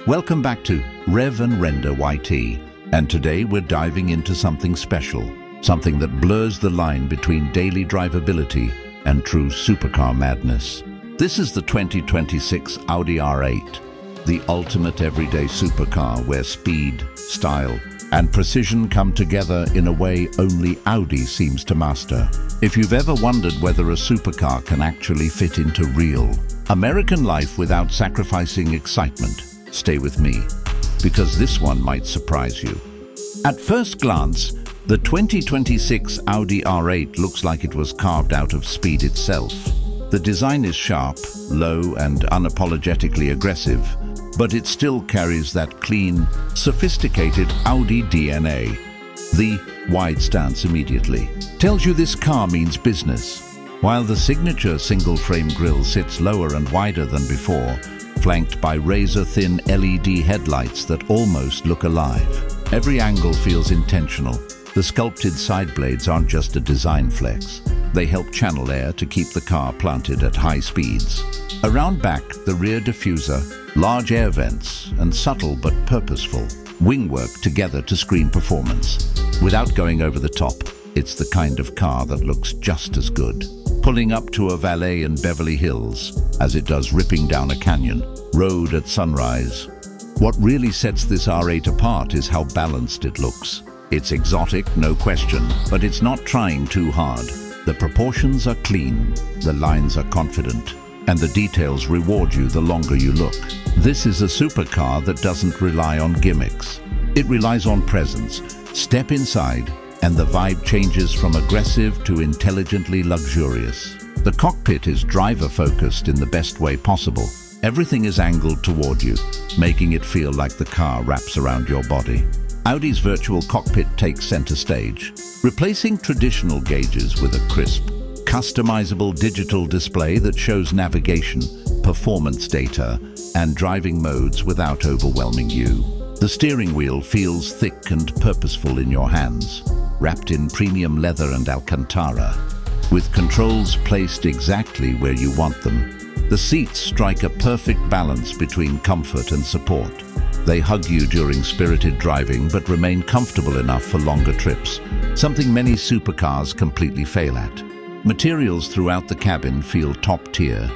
Welcome back to Rev and Render YT, and today we're diving into something special, something that blurs the line between daily drivability and true supercar madness. This is the 2026 Audi R8, the ultimate everyday supercar where speed, style, and precision come together in a way only Audi seems to master. If you've ever wondered whether a supercar can actually fit into real American life without sacrificing excitement, stay with me, because this one might surprise you. At first glance, the 2026 Audi R8 looks like it was carved out of speed itself. The design is sharp, low, and unapologetically aggressive, but it still carries that clean, sophisticated Audi DNA. The wide stance immediately tells you this car means business, while the signature single-frame grille sits lower and wider than before, flanked by razor-thin LED headlights that almost look alive. Every angle feels intentional. The sculpted side blades aren't just a design flex. They help channel air to keep the car planted at high speeds. Around back, the rear diffuser, large air vents, and subtle but purposeful wing work together to scream performance. Without going over the top, it's the kind of car that looks just as good pulling up to a valet in Beverly Hills as it does ripping down a canyon road at sunrise. What really sets this R8 apart is how balanced it looks. It's exotic, no question, but it's not trying too hard. The proportions are clean, the lines are confident, and the details reward you the longer you look. This is a supercar that doesn't rely on gimmicks. It relies on presence. Step inside, and the vibe changes from aggressive to intelligently luxurious. The cockpit is driver-focused in the best way possible. Everything is angled toward you, making it feel like the car wraps around your body. Audi's virtual cockpit takes center stage, replacing traditional gauges with a crisp, customizable digital display that shows navigation, performance data, and driving modes without overwhelming you. The steering wheel feels thick and purposeful in your hands, wrapped in premium leather and Alcantara, with controls placed exactly where you want them. The seats strike a perfect balance between comfort and support. They hug you during spirited driving but remain comfortable enough for longer trips, something many supercars completely fail at. Materials throughout the cabin feel top tier,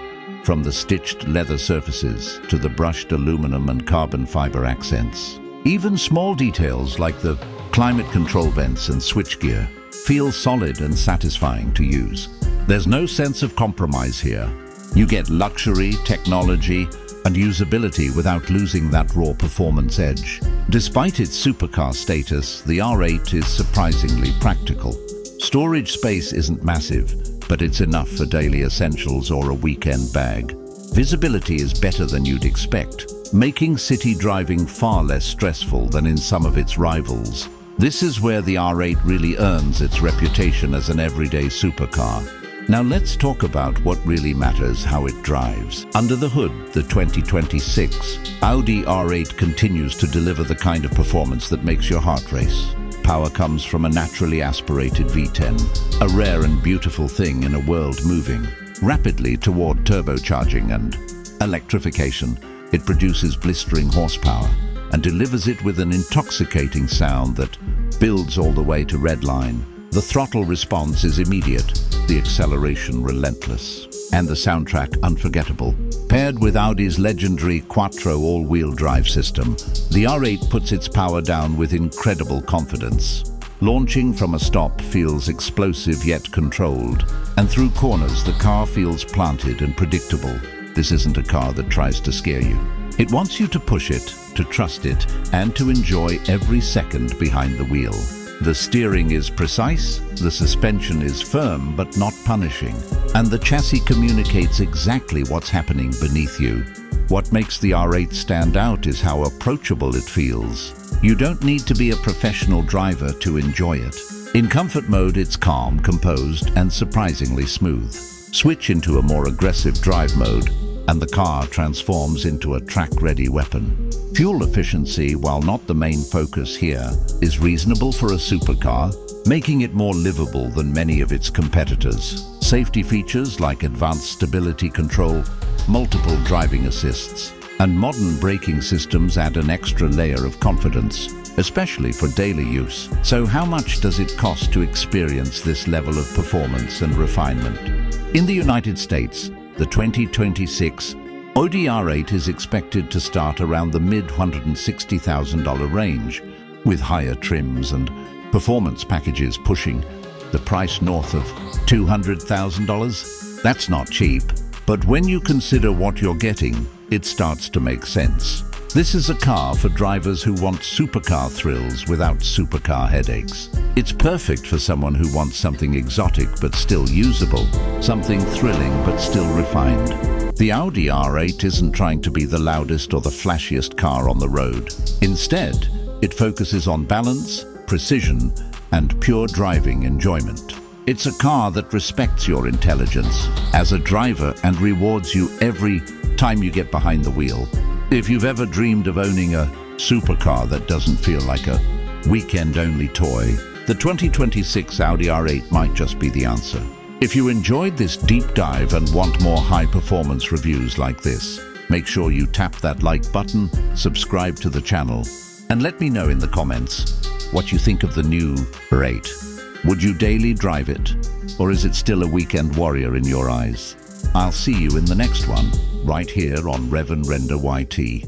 from the stitched leather surfaces to the brushed aluminum and carbon fiber accents. Even small details like the climate control vents and switchgear feel solid and satisfying to use. There's no sense of compromise here. You get luxury, technology, and usability without losing that raw performance edge. Despite its supercar status, the R8 is surprisingly practical. Storage space isn't massive, but it's enough for daily essentials or a weekend bag. Visibility is better than you'd expect, making city driving far less stressful than in some of its rivals. This is where the R8 really earns its reputation as an everyday supercar. Now let's talk about what really matters: how it drives. Under the hood, the 2026 Audi R8 continues to deliver the kind of performance that makes your heart race. Power comes from a naturally aspirated V10, a rare and beautiful thing in a world moving rapidly toward turbocharging and electrification. It produces blistering horsepower and delivers it with an intoxicating sound that builds all the way to redline. The throttle response is immediate, the acceleration relentless, and the soundtrack unforgettable. Paired with Audi's legendary Quattro all-wheel drive system, the R8 puts its power down with incredible confidence. Launching from a stop feels explosive yet controlled, and through corners the car feels planted and predictable. This isn't a car that tries to scare you. It wants you to push it, to trust it, and to enjoy every second behind the wheel. The steering is precise, the suspension is firm but not punishing, and the chassis communicates exactly what's happening beneath you. What makes the R8 stand out is how approachable it feels. You don't need to be a professional driver to enjoy it. In comfort mode, it's calm, composed, and surprisingly smooth. Switch into a more aggressive drive mode, and the car transforms into a track-ready weapon. Fuel efficiency, while not the main focus here, is reasonable for a supercar, making it more livable than many of its competitors. Safety features like advanced stability control, multiple driving assists, And modern braking systems add an extra layer of confidence, especially for daily use. So how much does it cost to experience this level of performance and refinement? In the United States, the 2026 Audi R8 is expected to start around the mid-$160,000 range, with higher trims and performance packages pushing the price north of $200,000. That's not cheap, but when you consider what you're getting, it starts to make sense. This is a car for drivers who want supercar thrills without supercar headaches. It's perfect for someone who wants something exotic but still usable, something thrilling but still refined. The Audi R8 isn't trying to be the loudest or the flashiest car on the road. Instead, it focuses on balance, precision, and pure driving enjoyment. It's a car that respects your intelligence as a driver and rewards you every time you get behind the wheel. If you've ever dreamed of owning a supercar that doesn't feel like a weekend-only toy, the 2026 Audi R8 might just be the answer. If you enjoyed this deep dive and want more high-performance reviews like this, make sure you tap that like button, subscribe to the channel, and let me know in the comments what you think of the new R8. Would you daily drive it, or is it still a weekend warrior in your eyes? I'll see you in the next one, right here on Rev and Render YT.